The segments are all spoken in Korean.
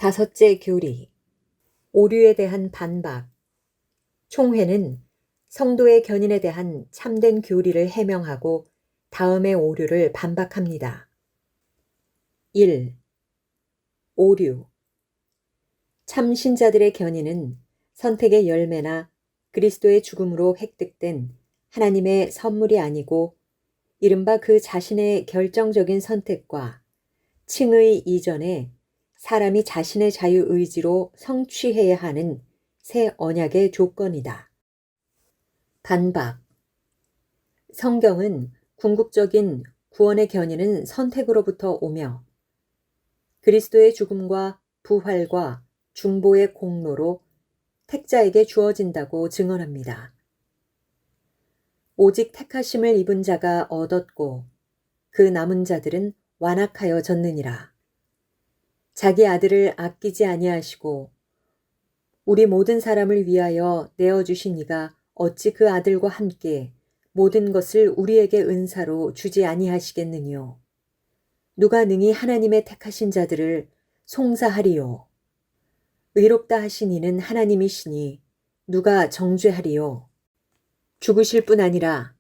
다섯째 교리. 오류에 대한 반박. 총회는 성도의 견인에 대한 참된 교리를 해명하고 다음의 오류를 반박합니다. 1. 오류. 참 신자들의 견인은 선택의 열매나 그리스도의 죽음으로 획득된 하나님의 선물이 아니고 이른바 그 자신의 결정적인 선택과 칭의 이전에 사람이 자신의 자유의지로 성취해야 하는 새 언약의 조건이다. 반박. 성경은 궁극적인 구원의 견인은 선택으로부터 오며 그리스도의 죽음과 부활과 중보의 공로로 택자에게 주어진다고 증언합니다. 오직 택하심을 입은 자가 얻었고 그 남은 자들은 완악하여 졌느니라. 자기 아들을 아끼지 아니하시고 우리 모든 사람을 위하여 내어주신 이가 어찌 그 아들과 함께 모든 것을 우리에게 은사로 주지 아니하시겠느뇨. 누가 능히 하나님의 택하신 자들을 송사하리요. 의롭다 하신 이는 하나님이시니 누가 정죄하리요. 죽으실 뿐 아니라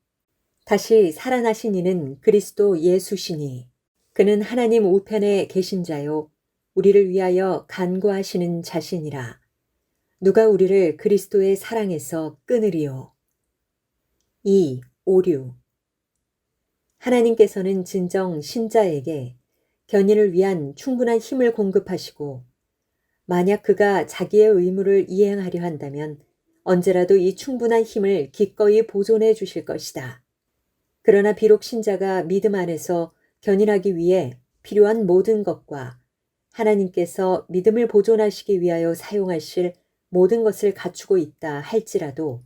다시 살아나신 이는 그리스도 예수시니 그는 하나님 우편에 계신 자요 우리를 위하여 간구하시는 자신이라. 누가 우리를 그리스도의 사랑에서 끊으리요. 2. 오류. 하나님께서는 진정 신자에게 견인을 위한 충분한 힘을 공급하시고 만약 그가 자기의 의무를 이행하려 한다면 언제라도 이 충분한 힘을 기꺼이 보존해 주실 것이다. 그러나 비록 신자가 믿음 안에서 견인하기 위해 필요한 모든 것과 하나님께서 믿음을 보존하시기 위하여 사용하실 모든 것을 갖추고 있다 할지라도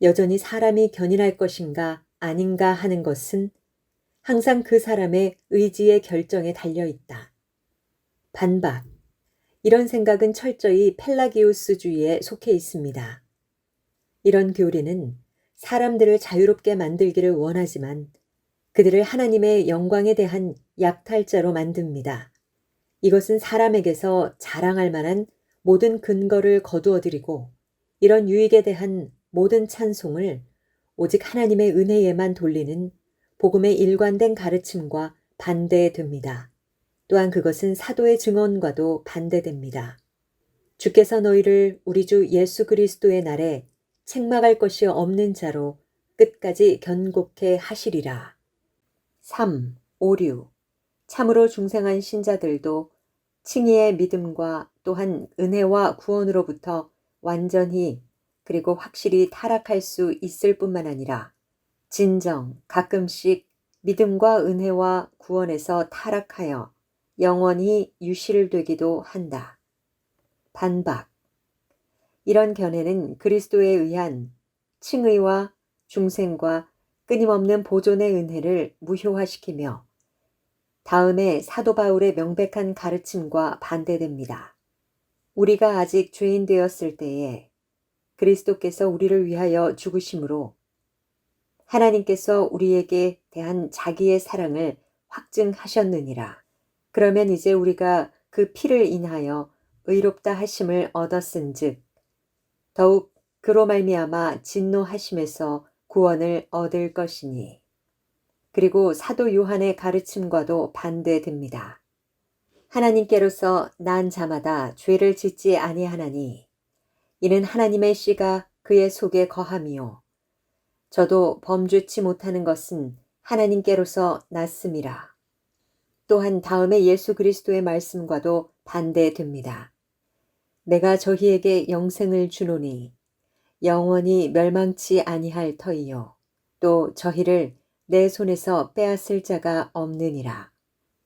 여전히 사람이 견인할 것인가 아닌가 하는 것은 항상 그 사람의 의지의 결정에 달려 있다. 반박. 이런 생각은 철저히 펠라기우스주의에 속해 있습니다. 이런 교리는 사람들을 자유롭게 만들기를 원하지만 그들을 하나님의 영광에 대한 약탈자로 만듭니다. 이것은 사람에게서 자랑할 만한 모든 근거를 거두어들이고 이런 유익에 대한 모든 찬송을 오직 하나님의 은혜에만 돌리는 복음의 일관된 가르침과 반대됩니다. 또한 그것은 사도의 증언과도 반대됩니다. 주께서 너희를 우리 주 예수 그리스도의 날에 책망할 것이 없는 자로 끝까지 견고케 하시리라. 3. 오류. 참으로 중생한 신자들도 칭의의 믿음과 또한 은혜와 구원으로부터 완전히 그리고 확실히 타락할 수 있을 뿐만 아니라 진정 가끔씩 믿음과 은혜와 구원에서 타락하여 영원히 유실되기도 한다. 반박. 이런 견해는 그리스도에 의한 칭의와 중생과 끊임없는 보존의 은혜를 무효화시키며 다음에 사도 바울의 명백한 가르침과 반대됩니다. 우리가 아직 죄인 되었을 때에 그리스도께서 우리를 위하여 죽으심으로 하나님께서 우리에게 대한 자기의 사랑을 확증하셨느니라. 그러면 이제 우리가 그 피를 인하여 의롭다 하심을 얻었은즉 더욱 그로 말미암아 진노하심에서 구원을 얻을 것이니. 그리고 사도 요한의 가르침과도 반대됩니다. 하나님께로서 난 자마다 죄를 짓지 아니하나니 이는 하나님의 씨가 그의 속에 거함이요 저도 범죄치 못하는 것은 하나님께로서 났음이라. 또한 다음에 예수 그리스도의 말씀과도 반대됩니다. 내가 저희에게 영생을 주노니 영원히 멸망치 아니할 터이요 또 저희를 내 손에서 빼앗을 자가 없느니라.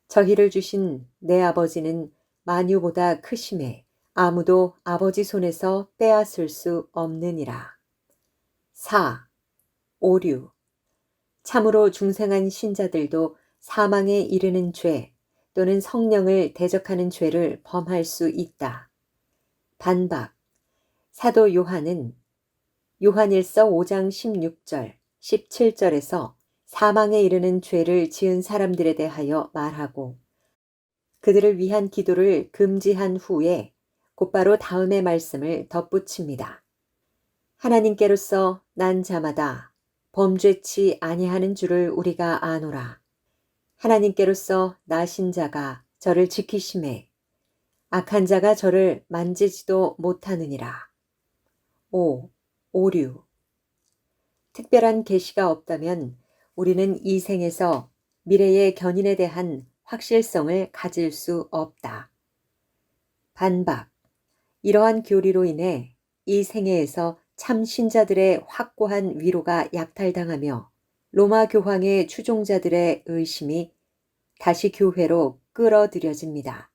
저희를 주신 내 아버지는 만유보다 크심에 아무도 아버지 손에서 빼앗을 수 없느니라. 4. 오류. 참으로 중생한 신자들도 사망에 이르는 죄 또는 성령을 대적하는 죄를 범할 수 있다. 반박. 사도 요한은 요한일서 5장 16절, 17절에서 사망에 이르는 죄를 지은 사람들에 대하여 말하고 그들을 위한 기도를 금지한 후에 곧바로 다음의 말씀을 덧붙입니다. 하나님께로서 난 자마다 범죄치 아니하는 줄을 우리가 아노라. 하나님께로서 나신 자가 저를 지키심에 악한 자가 저를 만지지도 못하느니라. 5. 오류. 특별한 계시가 없다면 우리는 이 생에서 미래의 견인에 대한 확실성을 가질 수 없다. 반박. 이러한 교리로 인해 이 생애에서 참 신자들의 확고한 위로가 약탈당하며 로마 교황의 추종자들의 의심이 다시 교회로 끌어들여집니다.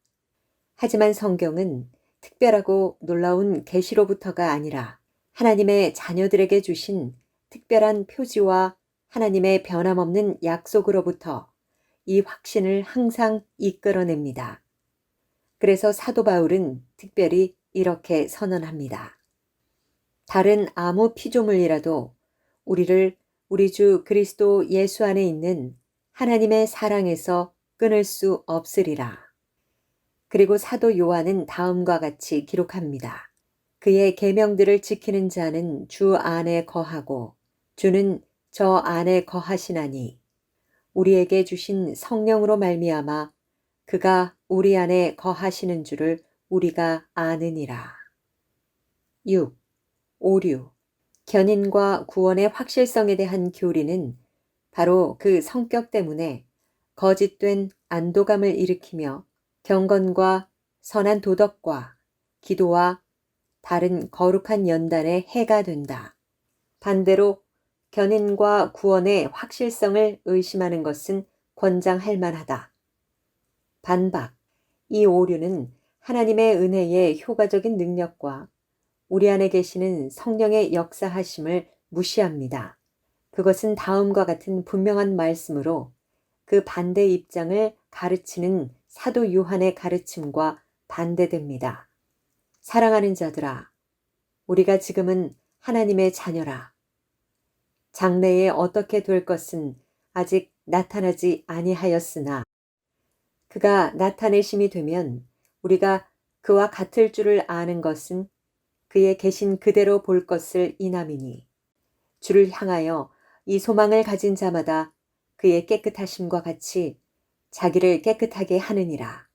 하지만 성경은 특별하고 놀라운 계시로부터가 아니라 하나님의 자녀들에게 주신 특별한 표지와 하나님의 변함없는 약속으로부터 이 확신을 항상 이끌어냅니다. 그래서 사도 바울은 특별히 이렇게 선언합니다. 다른 아무 피조물이라도 우리를 우리 주 그리스도 예수 안에 있는 하나님의 사랑에서 끊을 수 없으리라. 그리고 사도 요한은 다음과 같이 기록합니다. 그의 계명들을 지키는 자는 주 안에 거하고 주는 저 안에 거하시나니 우리에게 주신 성령으로 말미암아 그가 우리 안에 거하시는 줄을 우리가 아느니라. 6. 오류. 견인과 구원의 확실성에 대한 교리는 바로 그 성격 때문에 거짓된 안도감을 일으키며 경건과 선한 도덕과 기도와 다른 거룩한 연단의 해가 된다. 반대로 견인과 구원의 확실성을 의심하는 것은 권장할 만하다. 반박. 이 오류는 하나님의 은혜의 효과적인 능력과 우리 안에 계시는 성령의 역사하심을 무시합니다. 그것은 다음과 같은 분명한 말씀으로 그 반대 입장을 가르치는 사도 요한의 가르침과 반대됩니다. 사랑하는 자들아, 우리가 지금은 하나님의 자녀라. 장래에 어떻게 될 것은 아직 나타나지 아니하였으나 그가 나타내심이 되면 우리가 그와 같을 줄을 아는 것은 그의 계신 그대로 볼 것을 인함이니 주를 향하여 이 소망을 가진 자마다 그의 깨끗하심과 같이 자기를 깨끗하게 하느니라.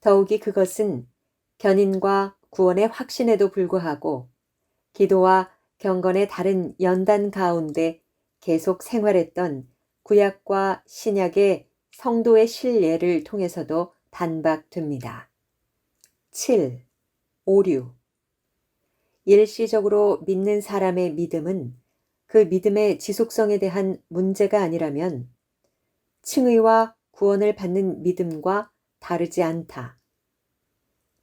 더욱이 그것은 견인과 구원의 확신에도 불구하고 기도와 경건의 다른 연단 가운데 계속 생활했던 구약과 신약의 성도의 신례를 통해서도 반박됩니다. 7. 오류. 일시적으로 믿는 사람의 믿음은 그 믿음의 지속성에 대한 문제가 아니라면 칭의와 구원을 받는 믿음과 다르지 않다.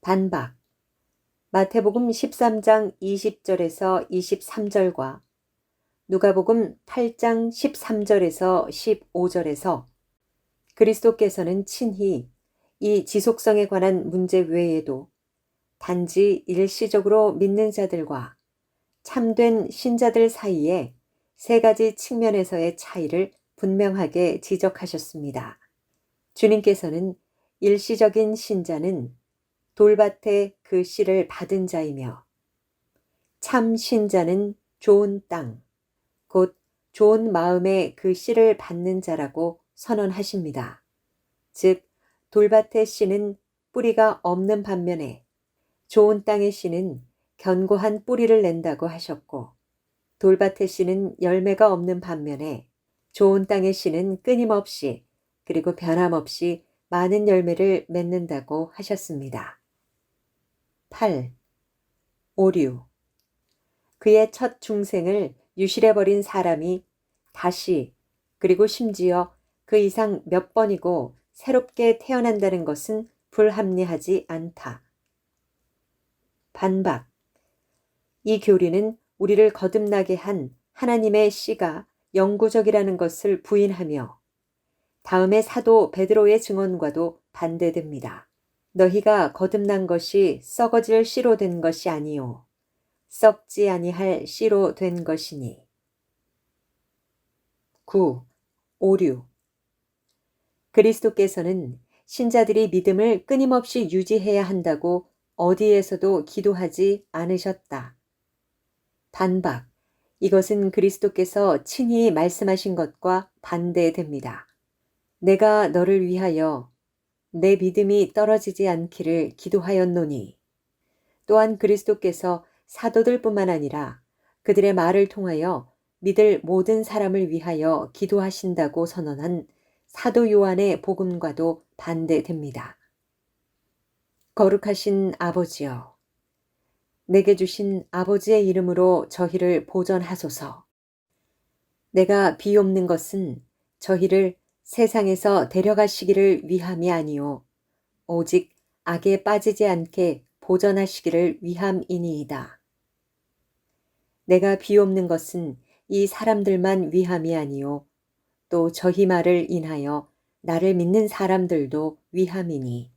반박. 마태복음 13장 20절에서 23절과 누가복음 8장 13절에서 15절에서 그리스도께서는 친히 이 지속성에 관한 문제 외에도 단지 일시적으로 믿는 자들과 참된 신자들 사이에 세 가지 측면에서의 차이를 분명하게 지적하셨습니다. 주님께서는 일시적인 신자는 돌밭에 그 씨를 받은 자이며 참 신자는 좋은 땅, 곧 좋은 마음에 그 씨를 받는 자라고 선언하십니다. 즉, 돌밭의 씨는 뿌리가 없는 반면에 좋은 땅의 씨는 견고한 뿌리를 낸다고 하셨고, 돌밭의 씨는 열매가 없는 반면에 좋은 땅의 씨는 끊임없이 그리고 변함없이 많은 열매를 맺는다고 하셨습니다. 8. 오류. 그의 첫 중생을 유실해버린 사람이 다시 그리고 심지어 그 이상 몇 번이고 새롭게 태어난다는 것은 불합리하지 않다. 반박. 이 교리는 우리를 거듭나게 한 하나님의 씨가 영구적이라는 것을 부인하며 다음의 사도 베드로의 증언과도 반대됩니다. 너희가 거듭난 것이 썩어질 씨로 된 것이 아니요 썩지 아니할 씨로 된 것이니. 9. 오류. 그리스도께서는 신자들이 믿음을 끊임없이 유지해야 한다고 어디에서도 기도하지 않으셨다. 반박. 이것은 그리스도께서 친히 말씀하신 것과 반대됩니다. 내가 너를 위하여 내 믿음이 떨어지지 않기를 기도하였노니. 또한 그리스도께서 사도들뿐만 아니라 그들의 말을 통하여 믿을 모든 사람을 위하여 기도하신다고 선언한 사도 요한의 복음과도 반대됩니다. 거룩하신 아버지여, 내게 주신 아버지의 이름으로 저희를 보전하소서. 내가 비옵는 것은 저희를 세상에서 데려가시기를 위함이 아니요 오직 악에 빠지지 않게 보전하시기를 위함이니이다. 내가 비옵는 것은 이 사람들만 위함이 아니요 또 저희 말을 인하여 나를 믿는 사람들도 위함이니